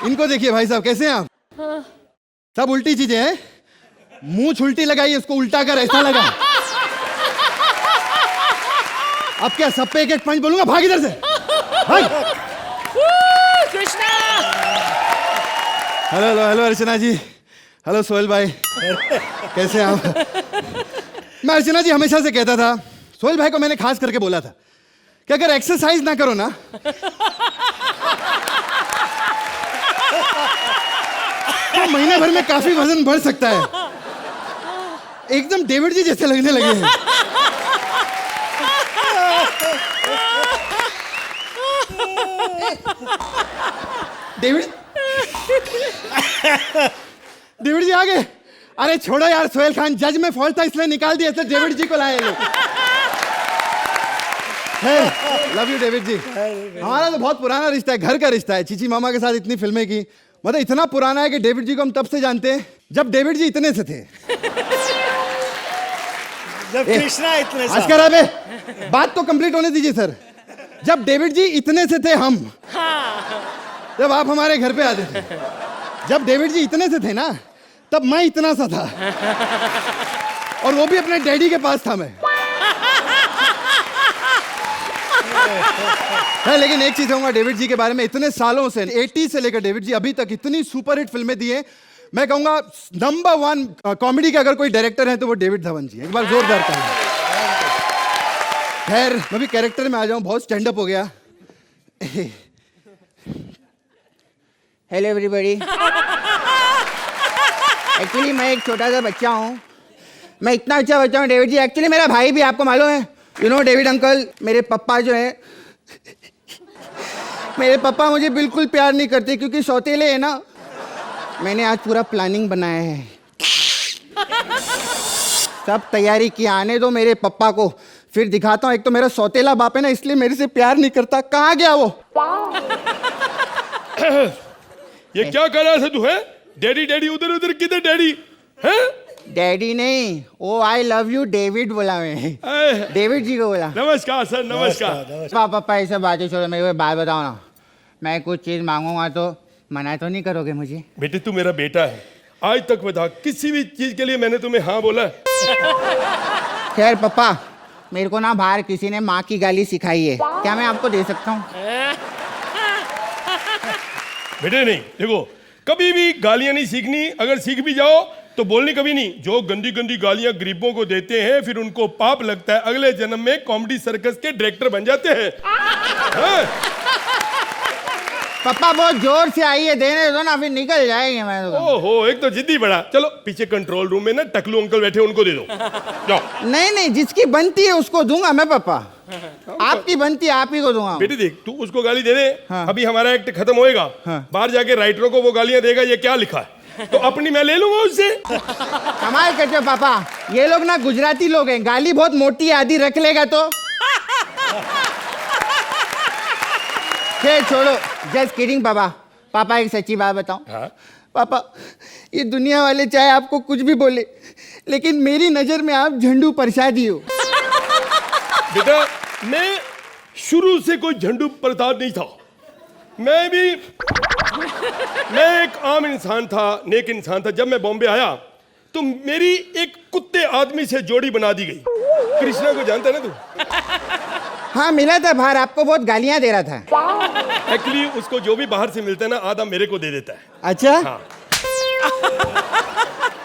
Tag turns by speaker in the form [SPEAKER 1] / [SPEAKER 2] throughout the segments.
[SPEAKER 1] इनको देखिए भाई साहब, कैसे हैं आप? सब उल्टी चीजें हैं। मुंह छुल्टी लगाई, उसको उल्टा कर, ऐसा लगा। अब क्या सब पे एक एक पंच बोलूंगा? भाग इधर से, भाग।
[SPEAKER 2] कृष्णा।
[SPEAKER 1] हेलो हेलो हेलो अर्चना जी, हेलो सोहेल भाई, कैसे हैं आप? मैं अर्चना जी हमेशा से कहता था, सोहेल भाई को मैंने खास करके बोला था कि अगर एक्सरसाइज ना करो ना तो महीने भर में काफी वजन बढ़ सकता है। एकदम डेविड जी जैसे लगने लगे हैं। डेविड डेविड जी आ गए? अरे छोड़ो यार, सोहेल खान जज में फॉल्ट था इसलिए निकाल दिया, इसलिए डेविड जी को लाए लोग। लव यू डेविड जी। हमारा तो बहुत पुराना रिश्ता है, घर का रिश्ता है। चीची मामा के साथ इतनी फिल्में की, मतलब इतना पुराना है कि डेविड जी को हम तब से जानते हैं जब डेविड जी इतने से थे,
[SPEAKER 3] जब कृष्णा इतने
[SPEAKER 1] आज कर अबे बात तो कंप्लीट होने दीजिए सर। जब डेविड जी इतने से थे हम, जब आप हमारे घर पे आते थे, जब डेविड जी इतने से थे ना, तब मैं इतना सा था, और वो भी अपने डैडी के पास था मैं। है, लेकिन एक चीज कहूंगा डेविड जी के बारे में, इतने सालों से 80 से लेकर डेविड जी अभी तक इतनी सुपरहिट फिल्में दी हैं। मैं कहूंगा नंबर 1 कॉमेडी का अगर कोई डायरेक्टर है तो वो डेविड धवन जी। एक बार जोरदार ताली। खैर मैं भी कैरेक्टर में आ जाऊं, बहुत स्टैंड अप हो गया।
[SPEAKER 4] Hello everybody. एक्चुअली मैं एक छोटा सा बच्चा हूँ, मैं इतना अच्छा बच्चा हूँ डेविड जी। एक्चुअली मेरा भाई भी, आपको मालूम है, यू नो डेविड अंकल, मेरे पापा जो है, मेरे पापा मुझे बिल्कुल प्यार नहीं करते क्योंकि सौतेले है ना। मैंने आज पूरा प्लानिंग बनाया है, सब तैयारी की, आने दो मेरे पापा को, फिर दिखाता हूँ। एक तो मेरा सौतेला बाप है ना, इसलिए मेरे से प्यार नहीं करता। कहाँ गया वो?
[SPEAKER 5] ये क्या कर रहा था तू? है डैडी डैडी, उधर उधर किधर डैडी है?
[SPEAKER 4] डैडी नहीं, ओ आई लव यू डेविड बोला मैं, डेविड जी को बोला।
[SPEAKER 5] नमस्कार सर, नमस्कार।
[SPEAKER 4] पापा ये सब बातें छोड़ो, मेरे को बात बताओ ना, मैं कुछ चीज मांगूंगा तो मना तो नहीं करोगे मुझे?
[SPEAKER 5] बेटे तू मेरा बेटा है, आज तक बता किसी भी चीज के लिए मैंने तुम्हें हाँ बोला?
[SPEAKER 4] खैर पापा, मेरे को ना बाहर किसी ने माँ की गाली सिखाई है, क्या मैं आपको दे सकता हूँ?
[SPEAKER 5] बेटे नहीं, देखो कभी भी गालियां नहीं सीखनी, अगर सीख भी जाओ तो बोलनी कभी नहीं। जो गंदी गंदी गालियां गरीबों को देते हैं फिर उनको पाप लगता है, अगले जन्म में कॉमेडी सर्कस के डायरेक्टर बन जाते हैं। हाँ?
[SPEAKER 4] पापा बहुत जोर से आई है, देने दो ना, फिर निकल जाएंगे। मैं तो
[SPEAKER 5] ओहो, एक तो जिद्दी बड़ा। चलो पीछे कंट्रोल रूम में ना टकलू अंकल बैठे, उनको दे दो, जाओ।
[SPEAKER 4] नहीं, जिसकी बनती है उसको दूंगा मैं पापा, आपकी बनती है आप ही को दूंगा।
[SPEAKER 5] बेटे देख, तू उसको गाली दे दे।
[SPEAKER 4] हाँ।
[SPEAKER 5] अभी हमारा एक्ट खत्म होएगा,
[SPEAKER 4] हाँ।
[SPEAKER 5] बाहर जाके राइटरों को वो गालियां देगा, ये क्या लिखा है, तो अपनी मैं ले लूंगा उससे।
[SPEAKER 4] कमाल करते हो पापा, ये लोग ना गुजराती लोग हैं, गाली बहुत मोटी आधी रख लेगा तो। खैर छोड़ो, जस्ट किडिंग पापा। पापा एक सच्ची बात बताऊं?
[SPEAKER 5] हाँ?
[SPEAKER 4] पापा, ये दुनिया वाले चाहे आपको कुछ भी बोले, लेकिन मेरी नजर में आप झंडू प्रसादी हो।
[SPEAKER 5] बेटा मैं शुरू से कोई झंडू प्रसाद नहीं था, मैं एक आम इंसान था, नेक इंसान था। जब मैं बॉम्बे आया तो मेरी एक कुत्ते आदमी से जोड़ी बना दी गई। कृष्णा को जानता है ना तू?
[SPEAKER 4] हाँ मिला था बाहर, आपको बहुत गालियां दे रहा था।
[SPEAKER 5] एक्चुअली उसको जो भी बाहर से मिलता है ना, आधा मेरे को दे देता है।
[SPEAKER 4] अच्छा
[SPEAKER 5] हाँ।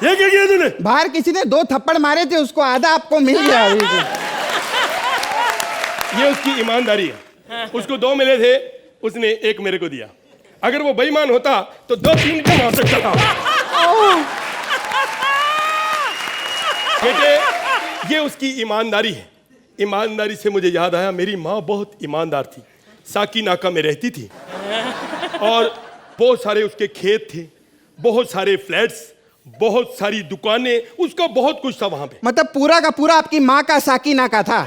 [SPEAKER 5] ये क्या किया तूने?
[SPEAKER 4] बाहर किसी ने 2 थप्पड़ मारे थे, उसको आधा आपको मिल गया।
[SPEAKER 5] ये उसकी ईमानदारी है, उसको 2 मिले थे, उसने 1 मेरे को दिया। अगर वो बेईमान होता तो 2-3 को मार सकता था। बेटे ये उसकी ईमानदारी है। ईमानदारी से मुझे याद आया, मेरी माँ बहुत ईमानदार थी, साकी नाका में रहती थी, और बहुत सारे उसके खेत थे, बहुत सारे फ्लैट्स, बहुत सारी दुकानें, उसका बहुत कुछ था वहां पे।
[SPEAKER 4] मतलब पूरा का पूरा आपकी माँ का साकी नाका था।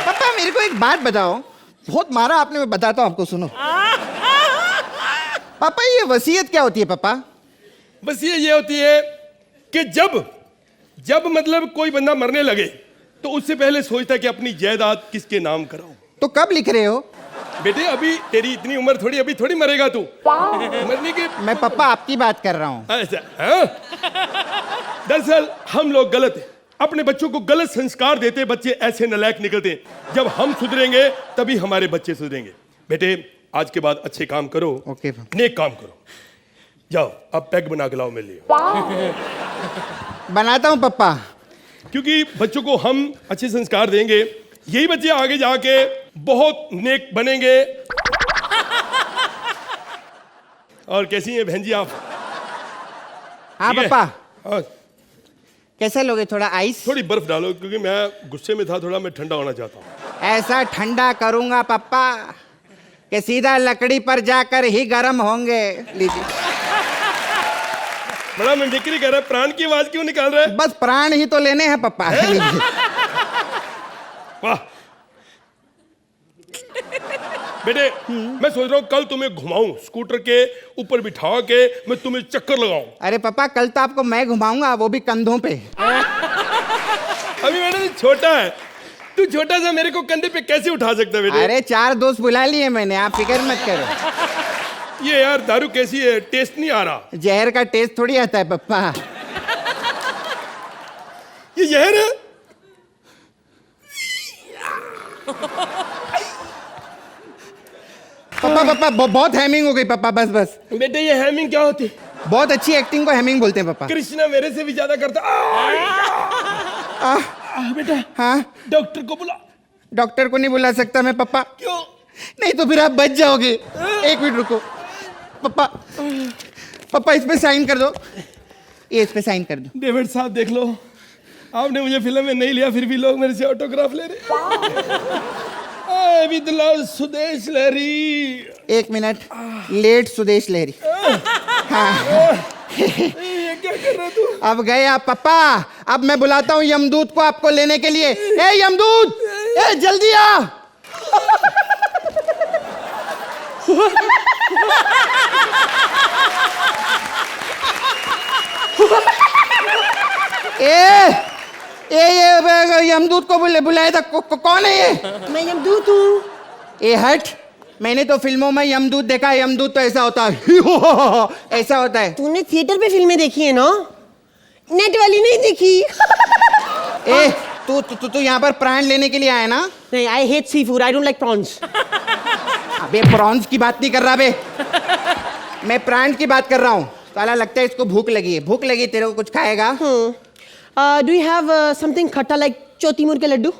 [SPEAKER 4] पापा मेरे को एक बात बताओ, बहुत मारा आपने, मैं बताता हूँ आपको, सुनो। पापा ये वसीयत क्या होती है पापा?
[SPEAKER 5] वसीयत ये होती है कि जब मतलब कोई बंदा मरने लगे तो उससे पहले सोचता है कि अपनी जायदाद किसके नाम कराऊं।
[SPEAKER 4] तो कब लिख रहे हो?
[SPEAKER 5] बेटे अभी तेरी इतनी उम्र थोड़ी, अभी थोड़ी मरेगा तू। मरने के
[SPEAKER 4] मैं पप्पा आपकी बात कर रहा हूँ।
[SPEAKER 5] ऐसा हाँ? दरअसल हम लोग गलत हैं, अपने बच्चों को गलत संस्कार देते, बच्चे ऐसे नालायक निकलते हैं। जब हम सुधरेंगे तभी हमारे बच्चे सुधरेंगे। बेटे आज के बाद अच्छे काम करो,
[SPEAKER 4] ओके।
[SPEAKER 5] नेक काम करो। जाओ अब पैक बना के लाओ मेरे लिए,
[SPEAKER 4] बनाता हूँ पप्पा।
[SPEAKER 5] क्योंकि बच्चों को हम अच्छे संस्कार देंगे, यही बच्चे आगे जाके बहुत नेक बनेंगे। और कैसी हैं बहन जी आप?
[SPEAKER 4] हाँ
[SPEAKER 5] ठीक है?
[SPEAKER 4] पप्पा,
[SPEAKER 5] हाँ,
[SPEAKER 4] कैसा लोगे? थोड़ा आइस?
[SPEAKER 5] थोड़ी बर्फ डालो, क्योंकि मैं गुस्से में था थोड़ा, मैं ठंडा होना चाहता हूँ।
[SPEAKER 4] ऐसा ठंडा करूंगा पप्पा कि सीधा लकड़ी पर जाकर ही गर्म होंगे। लीजिए।
[SPEAKER 5] बड़ा मिमिक्री कर रहा है, प्राण की आवाज क्यों निकाल रहा है?
[SPEAKER 4] बस प्राण ही तो लेने हैं पप्पा। लीजिए।
[SPEAKER 5] वाह बेटे, मैं सोच रहा हूँ कल तुम्हें घुमाऊं, स्कूटर के ऊपर बिठा के मैं तुम्हें चक्कर लगाऊं।
[SPEAKER 4] अरे पापा कल तो आपको मैं घुमाऊंगा, वो भी कंधों पे।
[SPEAKER 5] अभी बेटा तू छोटा है, तू छोटा सा मेरे को कंधे पे कैसे उठा सकता है बेटे?
[SPEAKER 4] अरे 4 दोस्त बुला लिए मैंने, आप फिक्र मत करो।
[SPEAKER 5] ये यार दारू कैसी है, टेस्ट नहीं आ रहा।
[SPEAKER 4] जहर का टेस्ट थोड़ी आता है पप्पा।
[SPEAKER 5] ये जहर है?
[SPEAKER 4] पापा पापा बहुत हैमिंग हो गई पापा, बस बस।
[SPEAKER 5] बेटे ये हैमिंग क्या होती है?
[SPEAKER 4] बहुत अच्छी एक्टिंग को हैमिंग बोलते हैं पापा।
[SPEAKER 5] कृष्णा मेरे से भी ज्यादा करता। बेटा
[SPEAKER 4] हाँ
[SPEAKER 5] डॉक्टर को बुला।
[SPEAKER 4] डॉक्टर को नहीं बुला सकता मैं पापा।
[SPEAKER 5] क्यों?
[SPEAKER 4] नहीं तो फिर आप बच जाओगे। एक मिनट रुको पापा, पापा इस पे साइन कर दो, ये इस पे साइन कर दो।
[SPEAKER 5] डेविड साहब देख लो, आपने मुझे फिल्म में नहीं लिया, फिर भी लोग मेरे से ऑटोग्राफ ले रहे। With love Sudesh Lahri.
[SPEAKER 4] 1 minute, let Sudesh Lahri. हाँ
[SPEAKER 5] ये क्या कर रहा तू?
[SPEAKER 4] अब गए आप पापा, अब मैं बुलाता हूँ यमदूत को आपको लेने के लिए। ए यमदूत, ए जल्दी आ। ये यमदूत को बुलाया था, कौन है ये?
[SPEAKER 2] मैं यमदूत हूँ।
[SPEAKER 4] ए हट, मैंने तो फिल्मों में यमदूत देखा है, यमदूत तो ऐसा होता है। ऐसा होता है।
[SPEAKER 2] तूने थिएटर पे फिल्में देखी है ना, नेट वाली नहीं देखी।
[SPEAKER 4] ए तू यहाँ पर प्राण लेने के लिए आया ना?
[SPEAKER 2] नहीं, I hate seafood, I don't like prawns.
[SPEAKER 4] अबे प्रॉन्स की बात नहीं कर रहा बे, मैं प्राण की बात कर रहा हूँ। साला लगता है इसको भूख लगी है। भूख लगी, तेरे को कुछ खाएगा?
[SPEAKER 2] डू यू हैव समथिंग खट्टा लाइक चौथी मूर के लड्डू?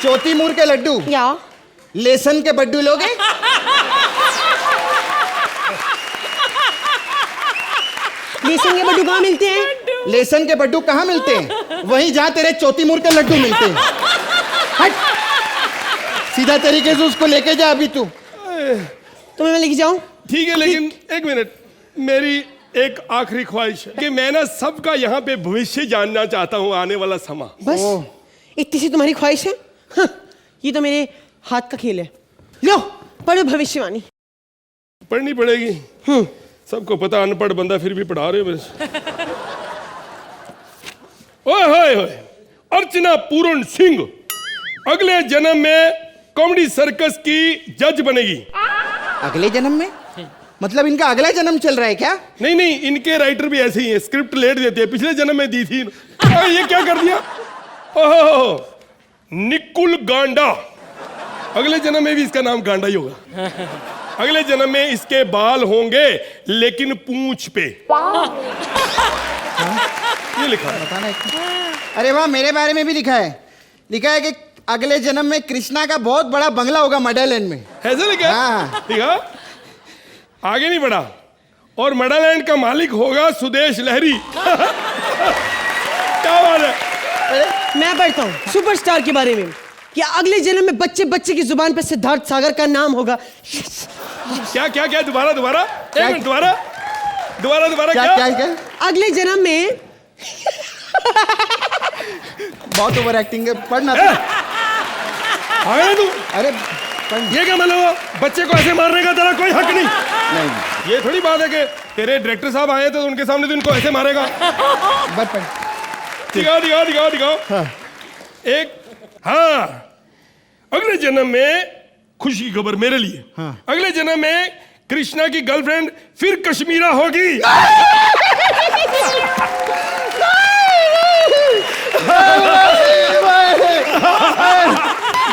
[SPEAKER 4] चौथी मूर के लड्डू?
[SPEAKER 2] या
[SPEAKER 4] लेसन के बड्डू लोगे?
[SPEAKER 2] लेसन के बड्डू कहाँ मिलते हैं?
[SPEAKER 4] लेसन के बड्डू कहाँ मिलते हैं? वहीं जहाँ तेरे चौथी मूर के लड्डू मिलते हैं। हट, सीधा तरीके से उसको लेके जा अभी तू।
[SPEAKER 2] तुम्हें मैं लेके जाऊँ?
[SPEAKER 5] ठीक है, लेकिन एक मिनट, मेरी एक आखिरी ख्वाहिश है कि मैं ना सबका यहाँ पे भविष्य जानना चाहता हूँ, आने वाला समा।
[SPEAKER 2] बस इतनी सी तुम्हारी ख्वाहिश है? हाँ, ये तो मेरे हाथ का खेल है। लो पढ़ो भविष्यवाणी।
[SPEAKER 5] पढ़नी पड़ेगी। सबको पता, अनपढ़ बंदा फिर भी पढ़ा रहे हो मेरे से। ओए होए होए, अर्चना पूर्ण सिंह अगले जन्म में कॉमेडी सर्कस की जज बनेगी।
[SPEAKER 4] अगले जन्म में? मतलब इनका अगला जन्म चल रहा है क्या?
[SPEAKER 5] नहीं नहीं, इनके राइटर भी ऐसे ही हैं, स्क्रिप्ट लेट देते हैं। पिछले जन्म में दी थी। ये क्या कर दिया? ओहो, निकुल गांडा। अगले जन्म में भी इसका नाम गांडा ही होगा। अगले जन्म में इसके बाल होंगे लेकिन पूंछ पे। ये लिखा है।
[SPEAKER 4] अरे वाह, मेरे बारे में भी लिखा है। लिखा है कि अगले जन्म में कृष्णा का बहुत बड़ा बंगला होगा मडालैंड में।
[SPEAKER 5] ऐसा लिखा?
[SPEAKER 4] हाँ।
[SPEAKER 5] ठीक है, आगे नहीं बढ़ा। और मडालैंड का मालिक होगा सुदेश लहरी। क्या बात है?
[SPEAKER 2] मैं पढ़ता हूँ सुपरस्टार के बारे में कि अगले जन्म में बच्चे बच्चे की जुबान पे सिद्धार्थ सागर का नाम होगा।
[SPEAKER 5] क्या क्या क्या? दोबारा दोबारा, एक मिनट, दोबारा दोबारा दोबारा।
[SPEAKER 4] क्या क्या क्या?
[SPEAKER 2] अगले जन्म में
[SPEAKER 4] बहुत ओवर एक्टिंग है, पढ़ना।
[SPEAKER 5] आया तू?
[SPEAKER 4] अरे
[SPEAKER 5] ये क्या मतलब? बच्चे को ऐसे मारने का तेरा कोई हक नहीं।
[SPEAKER 4] नहीं,
[SPEAKER 5] ये थोड़ी बात है कि तेरे डायरेक्टर साहब आए तो उनके सामने तो इनको ऐसे मारेगा।
[SPEAKER 4] बस पढ़।
[SPEAKER 5] दिखाओ दिखाओ दिखाओ दिखाओ।
[SPEAKER 4] हाँ।
[SPEAKER 5] एक, हाँ, अगले जन्म में खुशी की खबर मेरे लिए। अगले जन्म में कृष्णा की गर्लफ्रेंड फिर कश्मीरा होगी।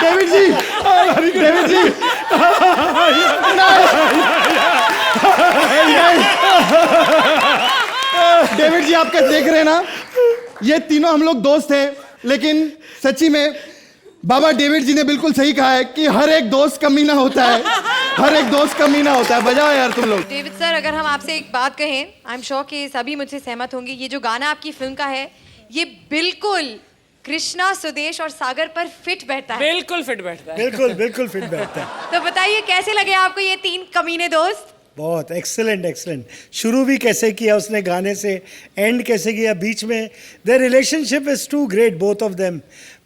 [SPEAKER 1] डेविड जी, डेविड जी, डेविड जी, आप कैसे देख रहे हैं ना, ये तीनों हम लोग दोस्त हैं, लेकिन सच्ची में बाबा डेविड जी ने बिल्कुल सही कहा है कि हर एक दोस्त कमीना होता है, हर एक दोस्त कमीना होता है। बजाओ यार तुम लोग।
[SPEAKER 6] डेविड सर, अगर हम आपसे एक बात कहें, आई एम श्योर कि सभी मुझसे सहमत होंगे, ये जो गाना आपकी फिल्म का है, ये बिल्कुल कृष्णा, सुदेश और सागर पर फिट बैठता है।
[SPEAKER 2] बिल्कुल फिट बैठता है।
[SPEAKER 3] बिल्कुल बिल्कुल फिट बैठता है।
[SPEAKER 6] तो बताइए कैसे लगे आपको ये तीन कमीने दोस्त?
[SPEAKER 3] बहुत एक्सेलेंट एक्सेलेंट। शुरू भी कैसे किया उसने गाने से, एंड कैसे किया बीच में। Their relationship is too great both of them.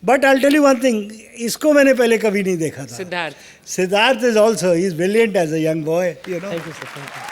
[SPEAKER 3] But I tell you one thing, इसको मैंने पहले कभी नहीं देखा था।
[SPEAKER 2] Siddharth.
[SPEAKER 3] Siddharth is also, he is brilliant as a young boy, you know.
[SPEAKER 2] Thank you sir, thank you.